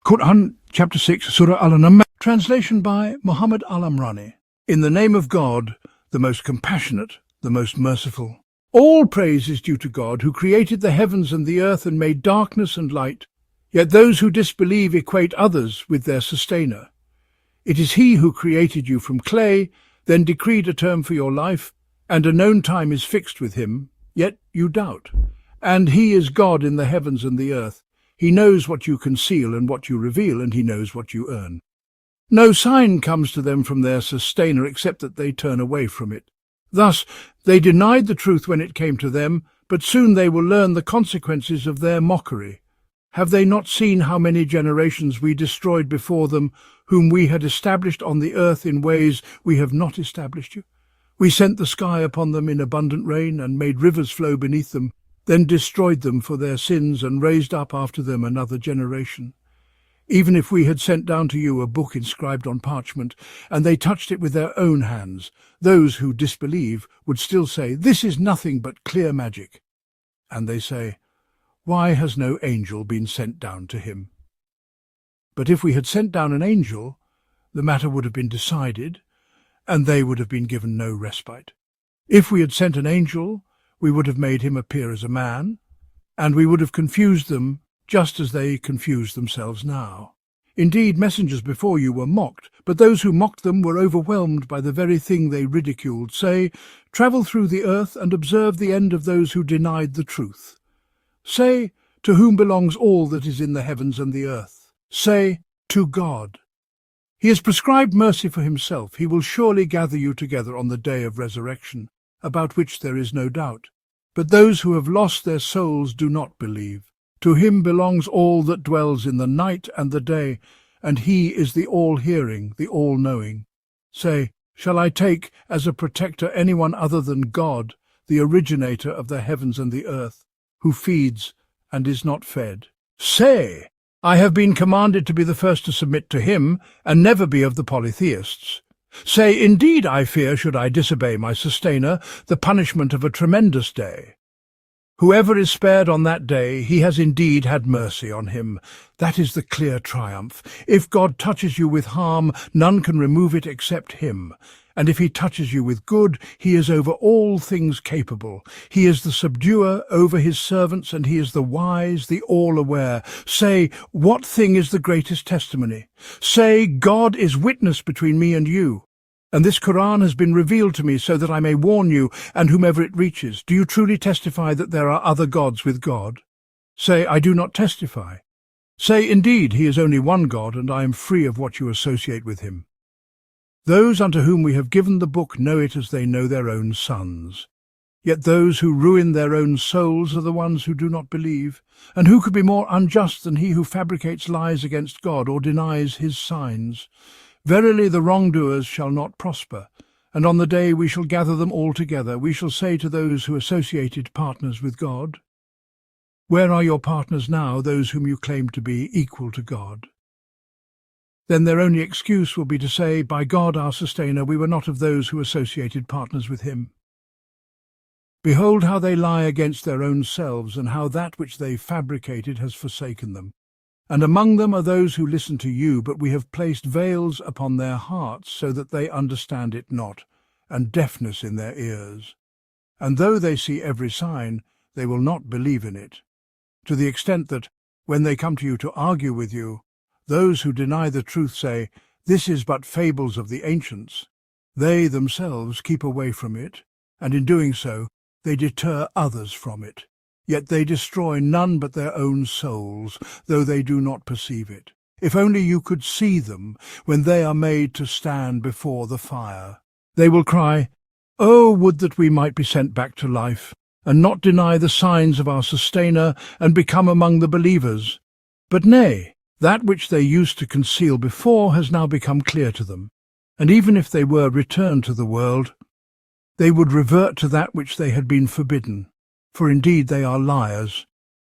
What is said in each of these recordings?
Qur'an, chapter 6, Surah Al-Amrani. Translation by Muhammad Al-Amrani. In the name of God, the most compassionate, the most merciful. All praise is due to God, who created the heavens and the earth and made darkness and light. Yet those who disbelieve equate others with their sustainer. It is He who created you from clay, then decreed a term for your life, and a known time is fixed with Him, yet you doubt. And He is God in the heavens and the earth. He knows what you conceal and what you reveal, and He knows what you earn. No sign comes to them from their sustainer except that they turn away from it. Thus, they denied the truth when it came to them, but soon they will learn the consequences of their mockery. Have they not seen how many generations we destroyed before them, whom we had established on the earth in ways we have not established you? We sent the sky upon them in abundant rain, and made rivers flow beneath them, then destroyed them for their sins, and raised up after them another generation. Even if we had sent down to you a book inscribed on parchment, and they touched it with their own hands, those who disbelieve would still say, "This is nothing but clear magic." And they say, "Why has no angel been sent down to him?" But if we had sent down an angel, the matter would have been decided, and they would have been given no respite. If we had sent an angel, we would have made him appear as a man, and we would have confused them just as they confuse themselves now. Indeed, messengers before you were mocked, but those who mocked them were overwhelmed by the very thing they ridiculed. Say, travel through the earth and observe the end of those who denied the truth. Say, to whom belongs all that is in the heavens and the earth? Say, to God. He has prescribed mercy for Himself. He will surely gather you together on the day of resurrection, about which there is no doubt. But those who have lost their souls do not believe. To Him belongs all that dwells in the night and the day, and He is the all-hearing, the all-knowing. Say, shall I take as a protector anyone other than God, the originator of the heavens and the earth, who feeds and is not fed? Say, I have been commanded to be the first to submit to Him, and never be of the polytheists. Say, indeed I fear, should I disobey my sustainer, the punishment of a tremendous day. Whoever is spared on that day, He has indeed had mercy on him. That is the clear triumph. If God touches you with harm, none can remove it except Him. And if He touches you with good, He is over all things capable. He is the subduer over His servants, and He is the wise, the all-aware. Say, what thing is the greatest testimony? Say, God is witness between me and you. And this Qur'an has been revealed to me so that I may warn you and whomever it reaches. Do you truly testify that there are other gods with God? Say, I do not testify. Say, indeed, He is only one God, and I am free of what you associate with Him. Those unto whom we have given the book know it as they know their own sons. Yet those who ruin their own souls are the ones who do not believe. And who could be more unjust than he who fabricates lies against God or denies His signs? Verily the wrongdoers shall not prosper, and on the day we shall gather them all together. We shall say to those who associated partners with God, where are your partners now, those whom you claim to be equal to God? Then their only excuse will be to say, by God our sustainer, we were not of those who associated partners with Him. Behold how they lie against their own selves, and how that which they fabricated has forsaken them. And among them are those who listen to you, but we have placed veils upon their hearts, so that they understand it not, and deafness in their ears. And though they see every sign, they will not believe in it, to the extent that, when they come to you to argue with you, those who deny the truth say, "This is but fables of the ancients." They themselves keep away from it, and in doing so, they deter others from it. Yet they destroy none but their own souls, though they do not perceive it. If only you could see them when they are made to stand before the fire. They will cry, "Oh, would that we might be sent back to life, and not deny the signs of our sustainer, and become among the believers." But nay, that which they used to conceal before has now become clear to them. And even if they were returned to the world, they would revert to that which they had been forbidden. For indeed they are liars.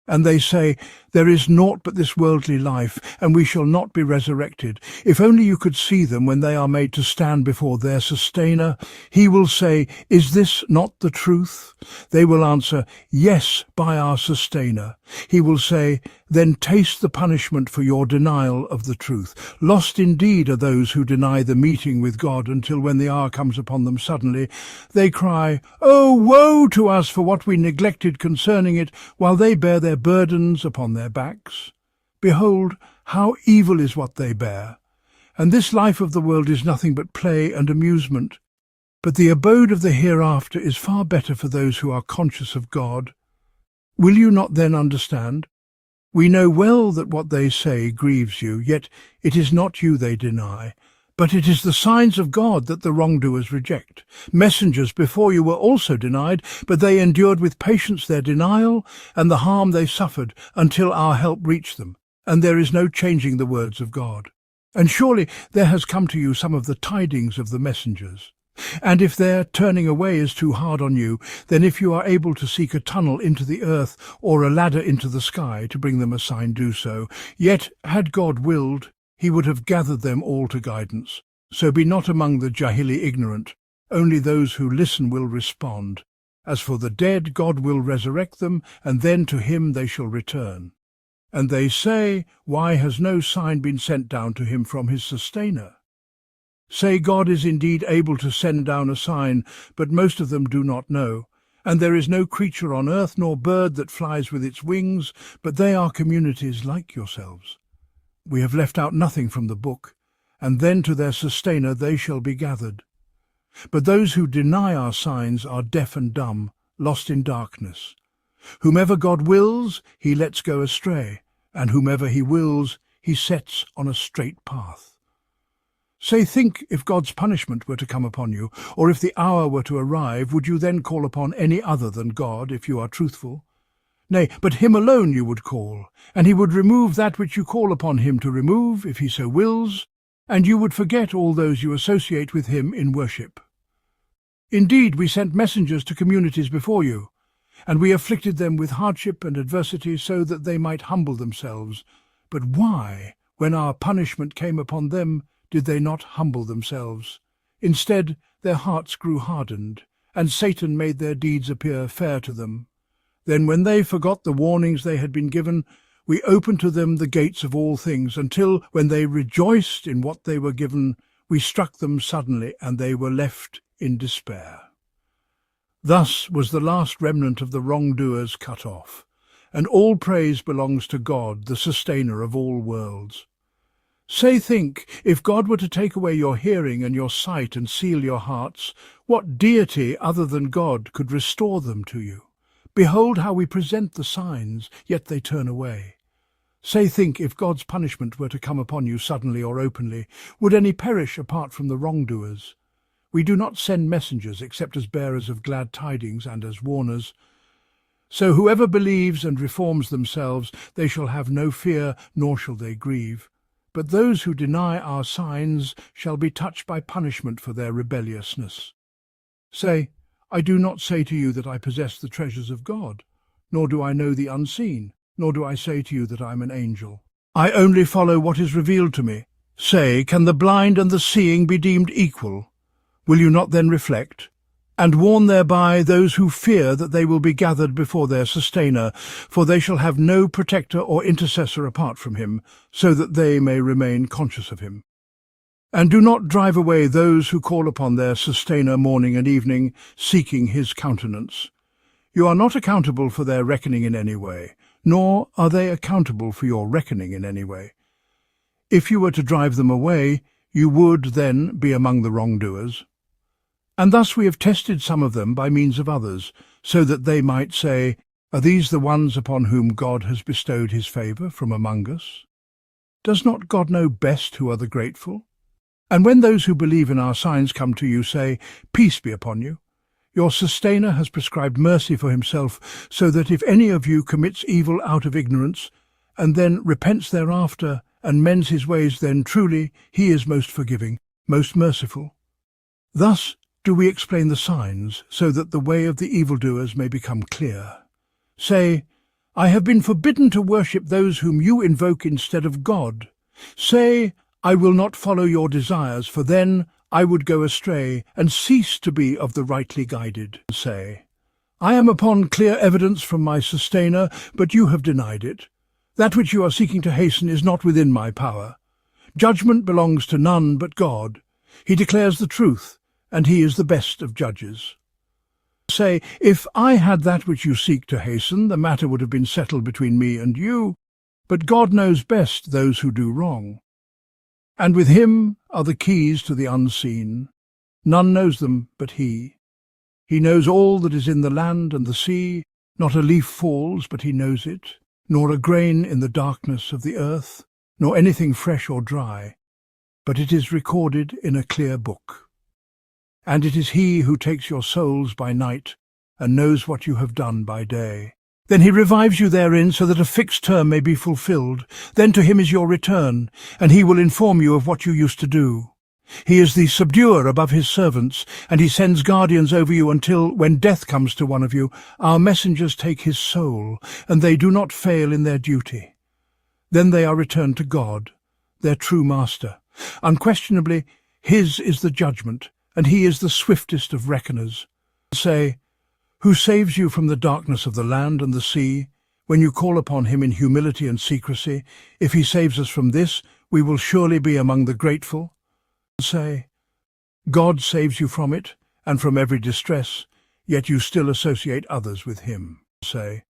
And they say, There is naught but this worldly life, and we shall not be resurrected. If only you could see them when they are made to stand before their sustainer. He will say, "Is this not the truth?" They will answer, "Yes, by our sustainer." He will say, "Then taste the punishment for your denial of the truth." Lost indeed are those who deny the meeting with God until when the hour comes upon them suddenly, they cry, "Oh, woe to us for what we neglected concerning it," while they bear their burdens upon their backs. Behold, how evil is what they bear. And this life of the world is nothing but play and amusement. But the abode of the hereafter is far better for those who are conscious of God. Will you not then understand? We know well that what they say grieves you, yet it is not you they deny, but it is the signs of God that the wrongdoers reject. Messengers before you were also denied, but they endured with patience their denial and the harm they suffered until our help reached them, and there is no changing the words of God. And surely there has come to you some of the tidings of the messengers. And if their turning away is too hard on you, then if you are able to seek a tunnel into the earth or a ladder into the sky to bring them a sign, do so. Yet, had God willed, he would have gathered them all to guidance. So be not among the Jahili ignorant. Only those who listen will respond. As for the dead, God will resurrect them, and then to him they shall return. And they say, "Why has no sign been sent down to him from his sustainer?" Say, God is indeed able to send down a sign, but most of them do not know. And there is no creature on earth nor bird that flies with its wings, but they are communities like yourselves. We have left out nothing from the book, and then to their sustainer they shall be gathered. But those who deny our signs are deaf and dumb, lost in darkness. Whomever God wills, he lets go astray, and whomever he wills, he sets on a straight path. Say, think if God's punishment were to come upon you, or if the hour were to arrive, would you then call upon any other than God, if you are truthful? Nay, but him alone you would call, and he would remove that which you call upon him to remove, if he so wills, and you would forget all those you associate with him in worship. Indeed, we sent messengers to communities before you, and we afflicted them with hardship and adversity so that they might humble themselves. But why, when our punishment came upon them, did they not humble themselves? Instead, their hearts grew hardened, and Satan made their deeds appear fair to them. Then when they forgot the warnings they had been given, we opened to them the gates of all things, until, when they rejoiced in what they were given, we struck them suddenly, and they were left in despair. Thus was the last remnant of the wrongdoers cut off, and all praise belongs to God, the sustainer of all worlds. Say, think, if God were to take away your hearing and your sight and seal your hearts, what deity other than God could restore them to you? Behold how we present the signs, yet they turn away. Say, think, if God's punishment were to come upon you suddenly or openly, would any perish apart from the wrongdoers? We do not send messengers except as bearers of glad tidings and as warners. So whoever believes and reforms themselves, they shall have no fear, nor shall they grieve. But those who deny our signs shall be touched by punishment for their rebelliousness. Say, I do not say to you that I possess the treasures of God, nor do I know the unseen, nor do I say to you that I am an angel. I only follow what is revealed to me. Say, can the blind and the seeing be deemed equal? Will you not then reflect, and warn thereby those who fear that they will be gathered before their sustainer, for they shall have no protector or intercessor apart from him, so that they may remain conscious of him. And do not drive away those who call upon their sustainer morning and evening, seeking his countenance. You are not accountable for their reckoning in any way, nor are they accountable for your reckoning in any way. If you were to drive them away, you would then be among the wrongdoers. And thus we have tested some of them by means of others, so that they might say, Are these the ones upon whom God has bestowed his favour from among us? Does not God know best who are the grateful? And when those who believe in our signs come to you, say, Peace be upon you. Your sustainer has prescribed mercy for himself, so that if any of you commits evil out of ignorance, and then repents thereafter, and mends his ways, then truly he is most forgiving, most merciful. Thus do we explain the signs, so that the way of the evildoers may become clear. Say, I have been forbidden to worship those whom you invoke instead of God. Say, I will not follow your desires, for then I would go astray and cease to be of the rightly guided. Say, I am upon clear evidence from my sustainer, but you have denied it. That which you are seeking to hasten is not within my power. Judgment belongs to none but God. He declares the truth, and he is the best of judges. Say, if I had that which you seek to hasten, the matter would have been settled between me and you. But God knows best those who do wrong. And with him are the keys to the unseen. None knows them but he. He knows all that is in the land and the sea. Not a leaf falls, but he knows it, nor a grain in the darkness of the earth, nor anything fresh or dry, but it is recorded in a clear book. And it is he who takes your souls by night and knows what you have done by day. Then he revives you therein so that a fixed term may be fulfilled. Then to him is your return, and he will inform you of what you used to do. He is the subduer above his servants, and he sends guardians over you until, when death comes to one of you, our messengers take his soul, and they do not fail in their duty. Then they are returned to God, their true master. Unquestionably, his is the judgment, and he is the swiftest of reckoners. Say, who saves you from the darkness of the land and the sea, when you call upon him in humility and secrecy? If he saves us from this, we will surely be among the grateful. Say, God saves you from it, and from every distress, yet you still associate others with him. Say,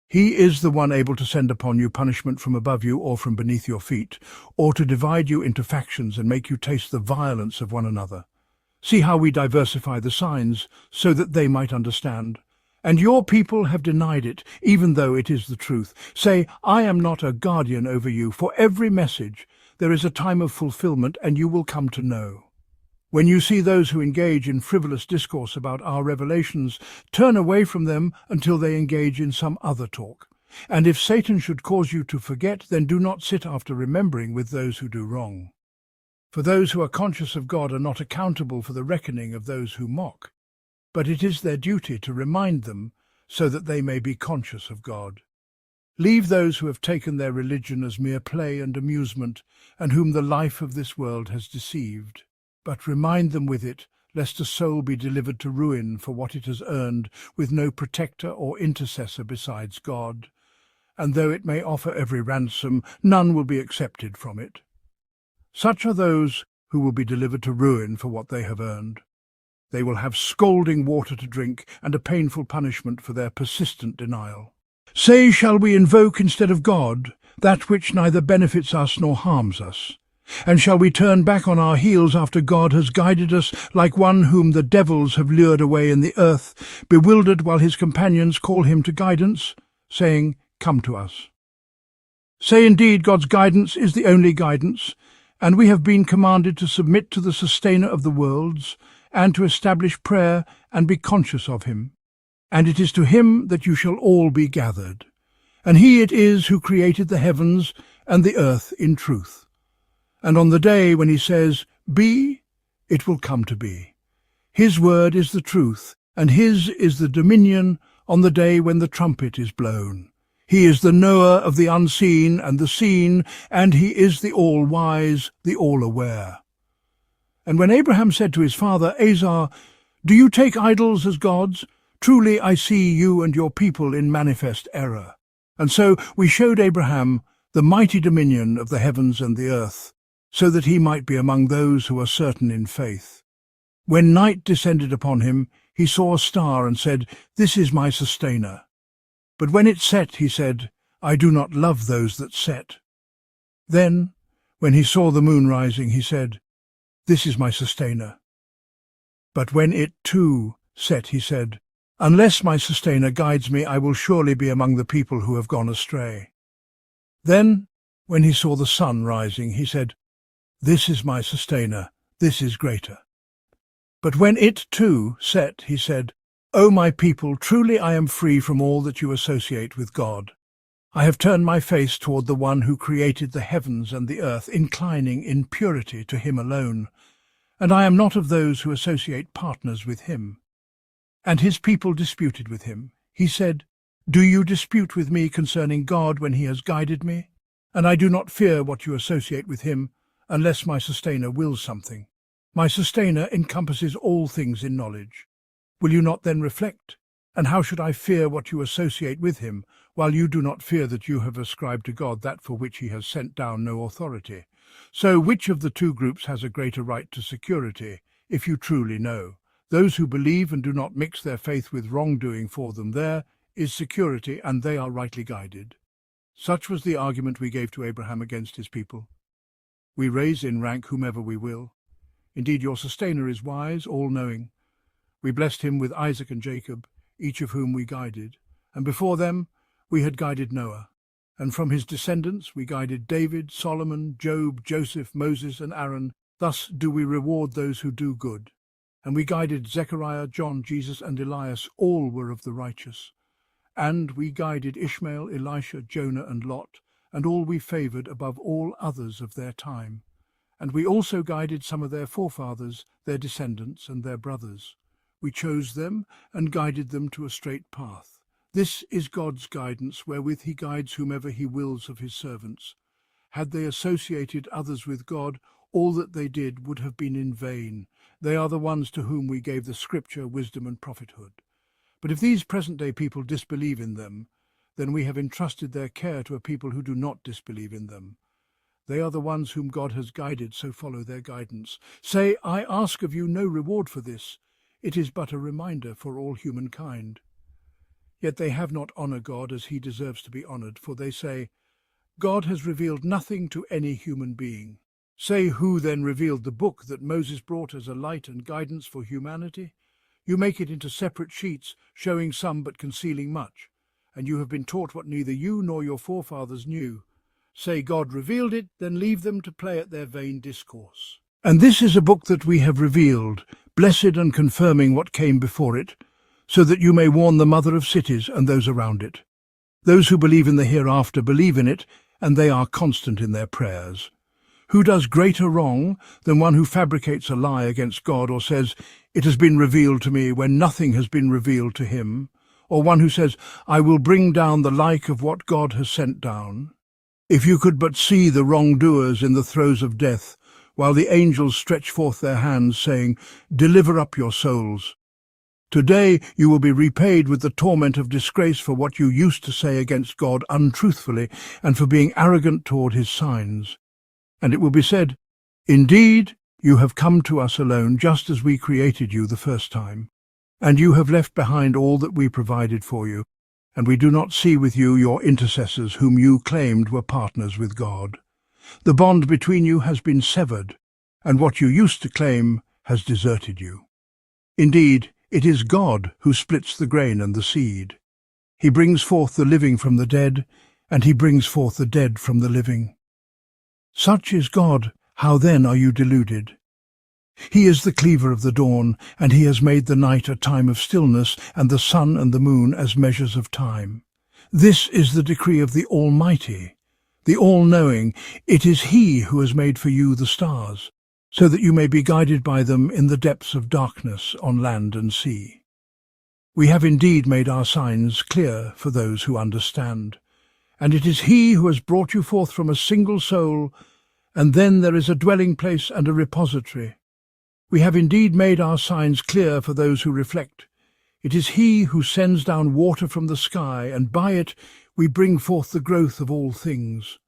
he is the one able to send upon you punishment from above you or from beneath your feet, or to divide you into factions and make you taste the violence of one another. See how we diversify the signs, so that they might understand. And your people have denied it, even though it is the truth. Say, I am not a guardian over you. For every message there is a time of fulfillment, and you will come to know. When you see those who engage in frivolous discourse about our revelations, turn away from them until they engage in some other talk. And if Satan should cause you to forget, then do not sit after remembering with those who do wrong. For those who are conscious of God are not accountable for the reckoning of those who mock, but it is their duty to remind them so that they may be conscious of God. Leave those who have taken their religion as mere play and amusement, and whom the life of this world has deceived. But remind them with it, lest a soul be delivered to ruin for what it has earned, with no protector or intercessor besides God. And though it may offer every ransom, none will be accepted from it. Such are those who will be delivered to ruin for what they have earned. They will have scalding water to drink and a painful punishment for their persistent denial. Say, shall we invoke instead of God that which neither benefits us nor harms us? And shall we turn back on our heels after God has guided us, like one whom the devils have lured away in the earth, bewildered while his companions call him to guidance, saying, Come to us. Say indeed, God's guidance is the only guidance, and we have been commanded to submit to the sustainer of the worlds, and to establish prayer and be conscious of him. And it is to him that you shall all be gathered. And he it is who created the heavens and the earth in truth. And on the day when he says, Be, it will come to be. His word is the truth, and his is the dominion on the day when the trumpet is blown. He is the knower of the unseen and the seen, and he is the all-wise, the all-aware. And when Abraham said to his father, Azar, Do you take idols as gods? Truly I see you and your people in manifest error. And so we showed Abraham the mighty dominion of the heavens and the earth, so that he might be among those who are certain in faith. When night descended upon him, he saw a star and said, This is my sustainer. But when it set, he said, I do not love those that set. Then, when he saw the moon rising, he said, This is my sustainer. But when it too set, he said, Unless my sustainer guides me, I will surely be among the people who have gone astray. Then, when he saw the sun rising, he said, This is my sustainer, this is greater. But when it too set, he said, O my people, truly I am free from all that you associate with God. I have turned my face toward the one who created the heavens and the earth, inclining in purity to him alone, and I am not of those who associate partners with him. And his people disputed with him. He said, Do you dispute with me concerning God when he has guided me? And I do not fear what you associate with him, unless my sustainer wills something. My sustainer encompasses all things in knowledge. Will you not then reflect? And how should I fear what you associate with him, while you do not fear that you have ascribed to God that for which he has sent down no authority? So which of the two groups has a greater right to security, if you truly know? Those who believe and do not mix their faith with wrongdoing for them, there is security, and they are rightly guided. Such was the argument we gave to Abraham against his people. We raise in rank whomever we will. Indeed, your sustainer is wise, all-knowing. We blessed him with Isaac and Jacob, each of whom we guided, and before them we had guided Noah, and from his descendants we guided David, Solomon, Job, Joseph, Moses, and Aaron. Thus do we reward those who do good. And we guided Zechariah, John, Jesus, and Elias, all were of the righteous. And we guided Ishmael, Elisha, Jonah, and Lot, and all we favoured above all others of their time. And we also guided some of their forefathers, their descendants, and their brothers. We chose them and guided them to a straight path. This is God's guidance, wherewith he guides whomever he wills of his servants. Had they associated others with God, all that they did would have been in vain. They are the ones to whom we gave the Scripture, wisdom, and prophethood. But if these present-day people disbelieve in them, then we have entrusted their care to a people who do not disbelieve in them. They are the ones whom God has guided, so follow their guidance. Say, I ask of you no reward for this. It is but a reminder for all humankind. Yet they have not honoured God as he deserves to be honoured, for they say, God has revealed nothing to any human being. Say, who then revealed the book that Moses brought as a light and guidance for humanity? You make it into separate sheets, showing some but concealing much, and you have been taught what neither you nor your forefathers knew. Say God revealed it, then leave them to play at their vain discourse. And this is a book that we have revealed, blessed and confirming what came before it, so that you may warn the mother of cities and those around it. Those who believe in the hereafter believe in it, and they are constant in their prayers. Who does greater wrong than one who fabricates a lie against God, or says, it has been revealed to me, when nothing has been revealed to him? Or one who says, I will bring down the like of what God has sent down? If you could but see the wrongdoers in the throes of death, while the angels stretch forth their hands, saying, deliver up your souls. Today you will be repaid with the torment of disgrace for what you used to say against God untruthfully, and for being arrogant toward his signs. And it will be said, indeed, you have come to us alone, just as we created you the first time. And you have left behind all that we provided for you, and we do not see with you your intercessors whom you claimed were partners with God. The bond between you has been severed, and what you used to claim has deserted you. Indeed, it is God who splits the grain and the seed. He brings forth the living from the dead, and he brings forth the dead from the living. Such is God. How then are you deluded? He is the cleaver of the dawn, and he has made the night a time of stillness, and the sun and the moon as measures of time. This is the decree of the Almighty, the All-Knowing. It is he who has made for you the stars, so that you may be guided by them in the depths of darkness on land and sea. We have indeed made our signs clear for those who understand, and it is he who has brought you forth from a single soul, and then there is a dwelling place and a repository. We have indeed made our signs clear for those who reflect. It is he who sends down water from the sky, and by it we bring forth the growth of all things.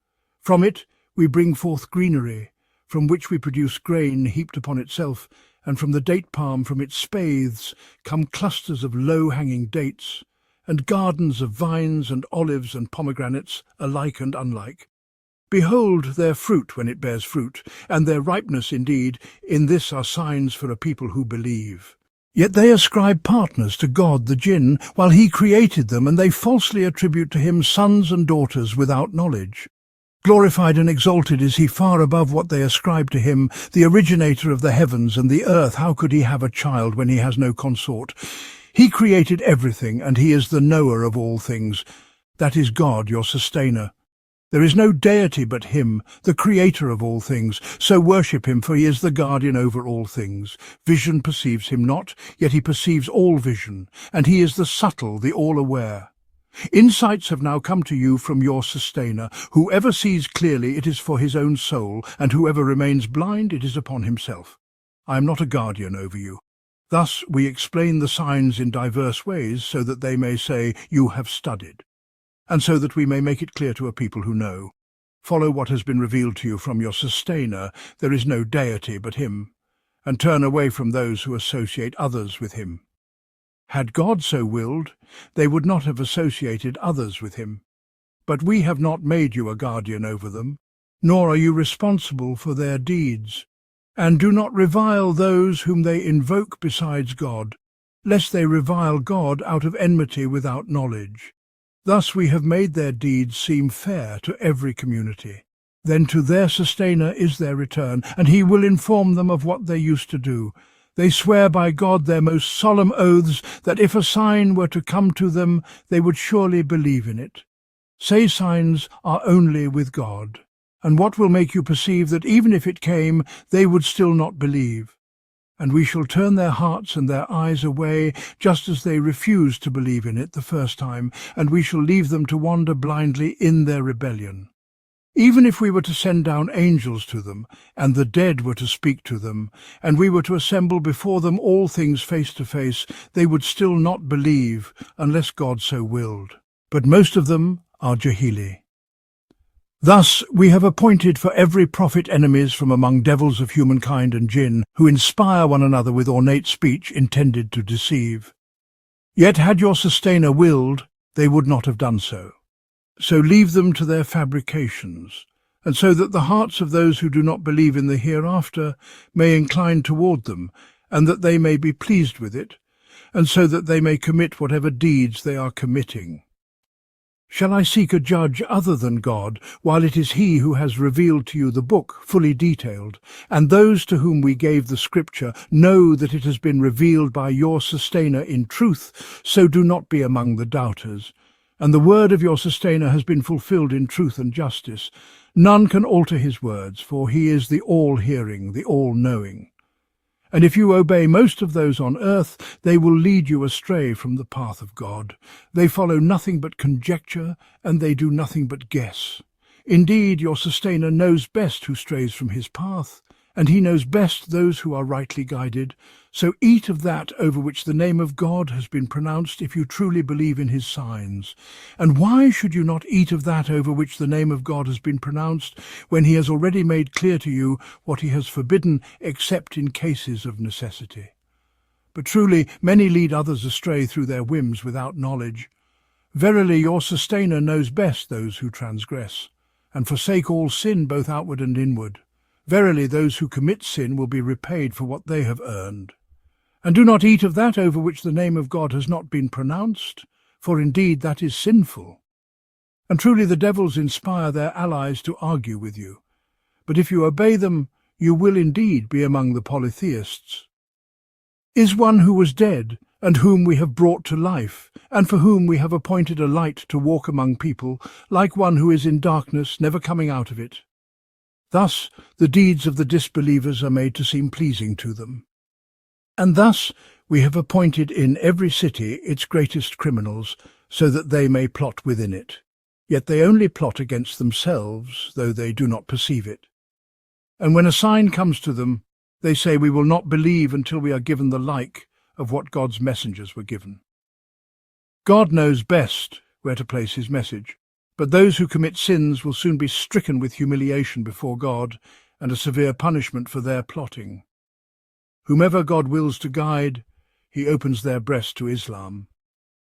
From it we bring forth greenery, from which we produce grain heaped upon itself, and from the date palm from its spathes come clusters of low-hanging dates, and gardens of vines and olives and pomegranates, alike and unlike. Behold their fruit when it bears fruit, and their ripeness indeed. In this are signs for a people who believe. Yet they ascribe partners to God the Jinn, while he created them, and they falsely attribute to him sons and daughters without knowledge. Glorified and exalted is he far above what they ascribe to him, the originator of the heavens and the earth. How could he have a child when he has no consort? He created everything, and he is the knower of all things. That is God, your sustainer. There is no deity but him, the creator of all things. So worship him, for he is the guardian over all things. Vision perceives him not, yet he perceives all vision, and he is the subtle, the all-aware. Insights have now come to you from your sustainer. Whoever sees clearly, it is for his own soul, and whoever remains blind, it is upon himself. I am not a guardian over you. Thus we explain the signs in diverse ways, so that they may say, "You have studied," and so that we may make it clear to a people who know. Follow what has been revealed to you from your sustainer. There is no deity but him, and turn away from those who associate others with him. Had God so willed, they would not have associated others with him. But we have not made you a guardian over them, nor are you responsible for their deeds. And do not revile those whom they invoke besides God, lest they revile God out of enmity without knowledge. Thus we have made their deeds seem fair to every community. Then to their sustainer is their return, and he will inform them of what they used to do. They swear by God their most solemn oaths that if a sign were to come to them, they would surely believe in it. Say signs are only with God, and what will make you perceive that even if it came, they would still not believe? And we shall turn their hearts and their eyes away, just as they refused to believe in it the first time, and we shall leave them to wander blindly in their rebellion. Even if we were to send down angels to them, and the dead were to speak to them, and we were to assemble before them all things face to face, they would still not believe, unless God so willed. But most of them are Jahili. Thus we have appointed for every prophet enemies from among devils of humankind and jinn, who inspire one another with ornate speech intended to deceive. Yet had your sustainer willed, they would not have done so. So leave them to their fabrications, and so that the hearts of those who do not believe in the hereafter may incline toward them, and that they may be pleased with it, and so that they may commit whatever deeds they are committing. Shall I seek a judge other than God, while it is he who has revealed to you the book, fully detailed, and those to whom we gave the scripture know that it has been revealed by your sustainer in truth, so do not be among the doubters. And the word of your sustainer has been fulfilled in truth and justice. None can alter his words, for he is the all-hearing, the all-knowing. And if you obey most of those on earth, they will lead you astray from the path of God. They follow nothing but conjecture, and they do nothing but guess. Indeed, your sustainer knows best who strays from his path, and he knows best those who are rightly guided. So eat of that over which the name of God has been pronounced, if you truly believe in his signs. And why should you not eat of that over which the name of God has been pronounced, when he has already made clear to you what he has forbidden, except in cases of necessity? But truly many lead others astray through their whims without knowledge. Verily your sustainer knows best those who transgress, and forsake all sin, both outward and inward. Verily those who commit sin will be repaid for what they have earned. And do not eat of that over which the name of God has not been pronounced, for indeed that is sinful. And truly the devils inspire their allies to argue with you. But if you obey them, you will indeed be among the polytheists. Is one who was dead, and whom we have brought to life, and for whom we have appointed a light to walk among people, like one who is in darkness, never coming out of it? Thus the deeds of the disbelievers are made to seem pleasing to them. And thus we have appointed in every city its greatest criminals, so that they may plot within it. Yet they only plot against themselves, though they do not perceive it. And when a sign comes to them, they say, "We will not believe until we are given the like of what God's messengers were given." God knows best where to place his message. But those who commit sins will soon be stricken with humiliation before God, and a severe punishment for their plotting. Whomever God wills to guide, he opens their breast to Islam.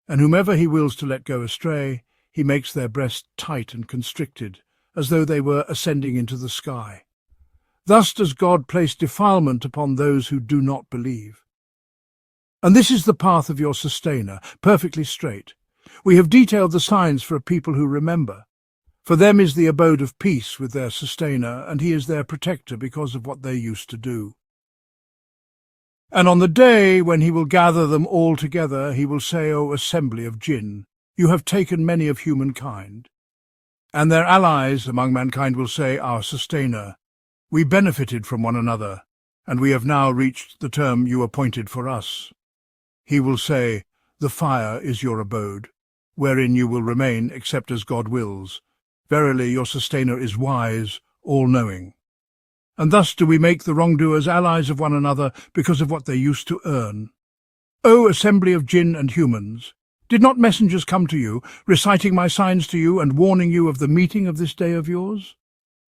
And whomever he wills to let go astray, he makes their breast tight and constricted, as though they were ascending into the sky. Thus does God place defilement upon those who do not believe. And this is the path of your sustainer, perfectly straight. We have detailed the signs for a people who remember. For them is the abode of peace with their sustainer, and he is their protector because of what they used to do. And on the day when he will gather them all together, he will say, O assembly of jinn, you have taken many of humankind. And their allies among mankind will say, Our sustainer, we benefited from one another, and we have now reached the term you appointed for us. He will say, The fire is your abode. wherein you will remain except as God wills. Verily your sustainer is wise, all-knowing. And thus do we make the wrongdoers allies of one another because of what they used to earn. O assembly of jinn and humans, did not messengers come to you, reciting my signs to you and warning you of the meeting of this day of yours?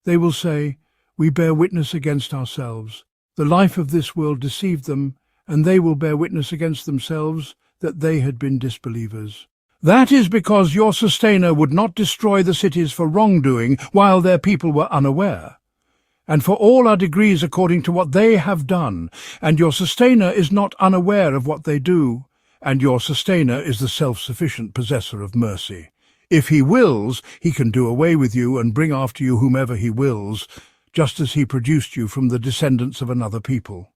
They will say, we bear witness against ourselves. The life of this world deceived them, and they will bear witness against themselves that they had been disbelievers. That is because your sustainer would not destroy the cities for wrongdoing while their people were unaware. And for all are degrees according to what they have done, and your sustainer is not unaware of what they do, and your sustainer is the self-sufficient possessor of mercy. If he wills, he can do away with you and bring after you whomever he wills, just as he produced you from the descendants of another people.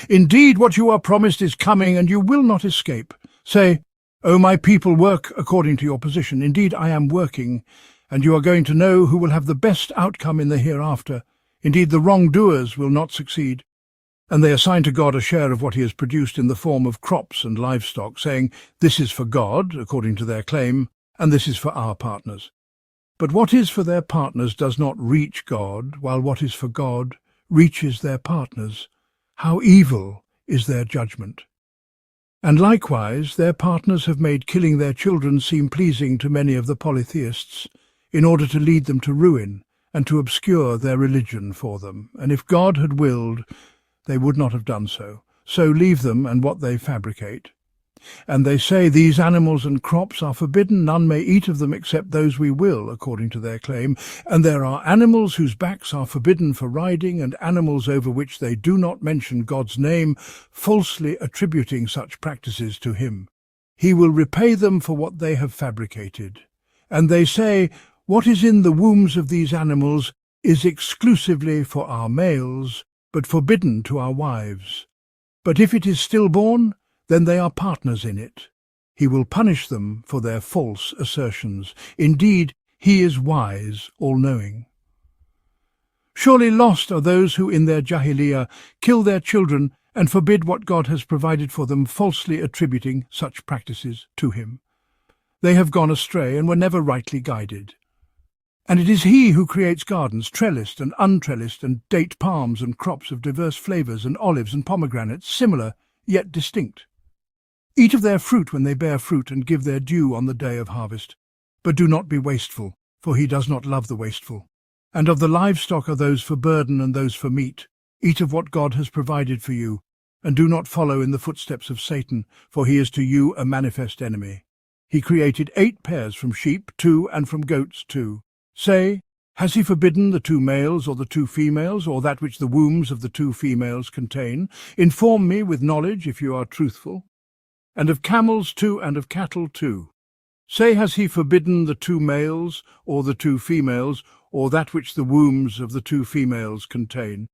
Indeed, what you are promised is coming, and you will not escape. Say, O my people, work according to your position. Indeed, I am working, and you are going to know who will have the best outcome in the hereafter. Indeed, the wrongdoers will not succeed. And they assign to God a share of what he has produced in the form of crops and livestock, saying, this is for God, according to their claim, and this is for our partners. But what is for their partners does not reach God, while what is for God reaches their partners. How evil is their judgment! And likewise their partners have made killing their children seem pleasing to many of the polytheists, in order to lead them to ruin, and to obscure their religion for them. And if God had willed, they would not have done so. So leave them and what they fabricate. And they say, these animals and crops are forbidden, none may eat of them except those we will, according to their claim. And there are animals whose backs are forbidden for riding, and animals over which they do not mention God's name, falsely attributing such practices to him. He will repay them for what they have fabricated. And they say, what is in the wombs of these animals is exclusively for our males, but forbidden to our wives. But if it is stillborn, then they are partners in it. He will punish them for their false assertions. Indeed, he is wise, all-knowing. Surely lost are those who in their jahiliyyah kill their children and forbid what God has provided for them, falsely attributing such practices to him. They have gone astray and were never rightly guided. And it is he who creates gardens, trellised and untrellised, and date palms and crops of diverse flavours, and olives and pomegranates, similar yet distinct. Eat of their fruit when they bear fruit, and give their due on the day of harvest. But do not be wasteful, for he does not love the wasteful. And of the livestock are those for burden and those for meat. Eat of what God has provided for you, and do not follow in the footsteps of Satan, for he is to you a manifest enemy. He created 8 pairs from sheep, 2, and from goats 2. Say, has he forbidden the 2 males or the 2 females, or that which the wombs of the 2 females contain? Inform me with knowledge if you are truthful. And of camels 2, and of cattle 2. Say, has he forbidden the 2 males or the 2 females, or that which the wombs of the 2 females contain?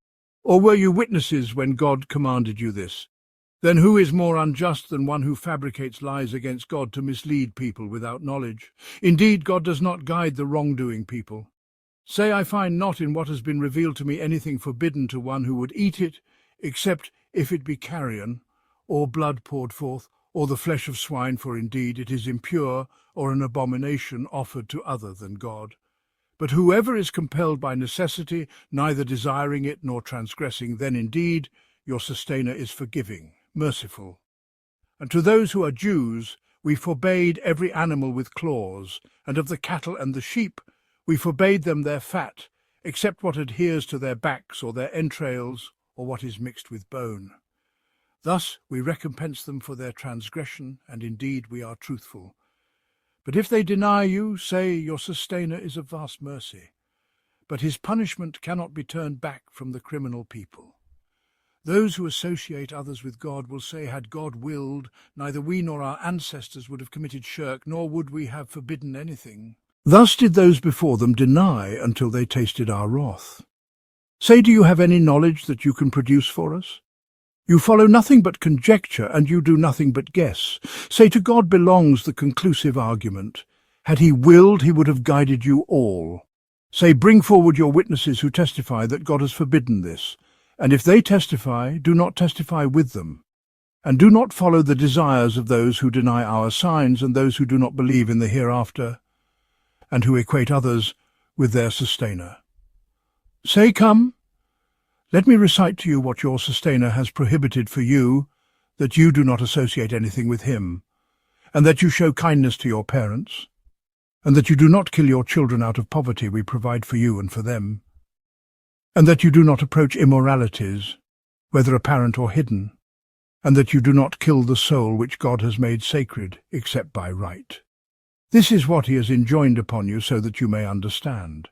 Or were you witnesses when God commanded you this? Then who is more unjust than one who fabricates lies against God to mislead people without knowledge? Indeed, God does not guide the wrongdoing people. Say, I find not in what has been revealed to me anything forbidden to one who would eat it, except if it be carrion, or blood poured forth, or the flesh of swine, for indeed it is impure, or an abomination offered to other than God. But whoever is compelled by necessity, neither desiring it nor transgressing, then indeed your sustainer is forgiving, merciful. And to those who are Jews we forbade every animal with claws, and of the cattle and the sheep we forbade them their fat, except what adheres to their backs or their entrails, or what is mixed with bone. Thus we recompense them for their transgression, and indeed we are truthful. But if they deny you, say, your sustainer is of vast mercy. But his punishment cannot be turned back from the criminal people. Those who associate others with God will say, had God willed, neither we nor our ancestors would have committed shirk, nor would we have forbidden anything. Thus did those before them deny until they tasted our wrath. Say, do you have any knowledge that you can produce for us? You follow nothing but conjecture, and you do nothing but guess. Say, to God belongs the conclusive argument. Had he willed, he would have guided you all. Say, bring forward your witnesses who testify that God has forbidden this. And if they testify, do not testify with them. And do not follow the desires of those who deny our signs and those who do not believe in the hereafter, and who equate others with their sustainer. Say, come, let me recite to you what your sustainer has prohibited for you, that you do not associate anything with him, and that you show kindness to your parents, and that you do not kill your children out of poverty we provide for you and for them, and that you do not approach immoralities, whether apparent or hidden, and that you do not kill the soul which God has made sacred, except by right. This is what he has enjoined upon you, so that you may understand.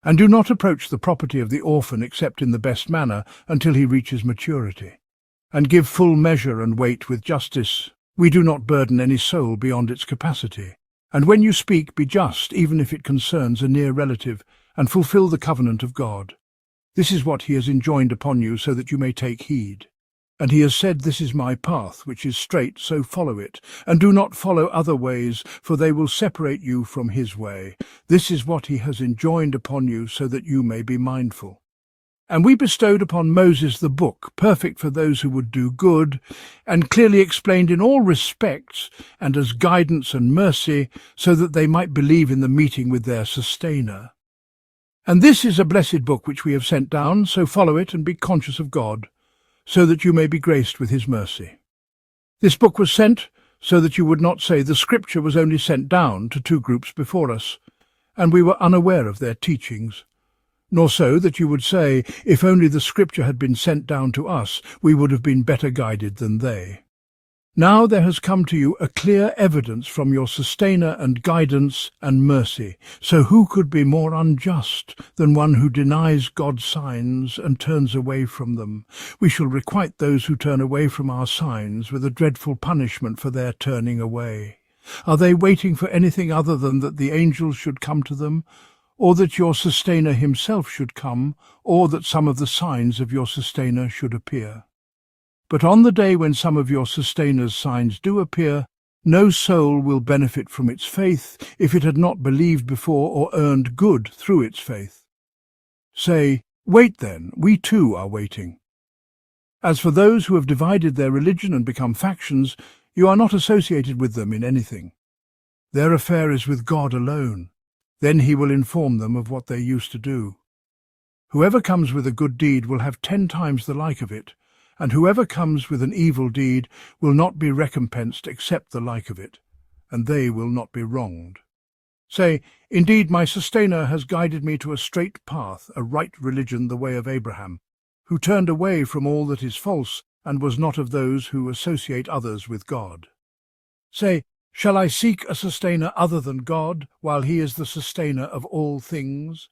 And do not approach the property of the orphan except in the best manner until he reaches maturity. And give full measure and weight with justice. We do not burden any soul beyond its capacity. And when you speak, be just, even if it concerns a near relative, and fulfill the covenant of God. This is what he has enjoined upon you, so that you may take heed. And he has said, this is my path, which is straight, so follow it, and do not follow other ways, for they will separate you from his way. This is what he has enjoined upon you, so that you may be mindful. And we bestowed upon Moses the book, perfect for those who would do good, and clearly explained in all respects, and as guidance and mercy, so that they might believe in the meeting with their sustainer. And this is a blessed book which we have sent down, so follow it and be conscious of God, so that you may be graced with his mercy. This book was sent so that you would not say the Scripture was only sent down to two groups before us, and we were unaware of their teachings, nor so that you would say, if only the Scripture had been sent down to us, we would have been better guided than they. Now there has come to you a clear evidence from your sustainer and guidance and mercy. So who could be more unjust than one who denies God's signs and turns away from them? We shall requite those who turn away from our signs with a dreadful punishment for their turning away. Are they waiting for anything other than that the angels should come to them, or that your sustainer himself should come, or that some of the signs of your sustainer should appear? But on the day when some of your sustainer's signs do appear, no soul will benefit from its faith if it had not believed before or earned good through its faith. Say, wait then, we too are waiting. As for those who have divided their religion and become factions, you are not associated with them in anything. Their affair is with God alone. Then he will inform them of what they used to do. Whoever comes with a good deed will have 10 times the like of it, and whoever comes with an evil deed will not be recompensed except the like of it, and they will not be wronged. Say, indeed my sustainer has guided me to a straight path, a right religion, the way of Abraham, who turned away from all that is false and was not of those who associate others with God. Say, shall I seek a sustainer other than God, while he is the sustainer of all things?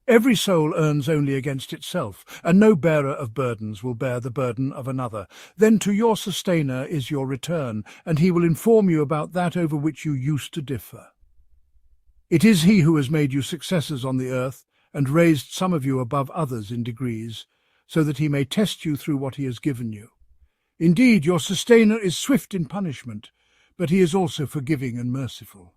Every soul earns only against itself, and no bearer of burdens will bear the burden of another. Then to your sustainer is your return, and he will inform you about that over which you used to differ. It is he who has made you successors on the earth, and raised some of you above others in degrees, so that he may test you through what he has given you. Indeed, your sustainer is swift in punishment, but he is also forgiving and merciful.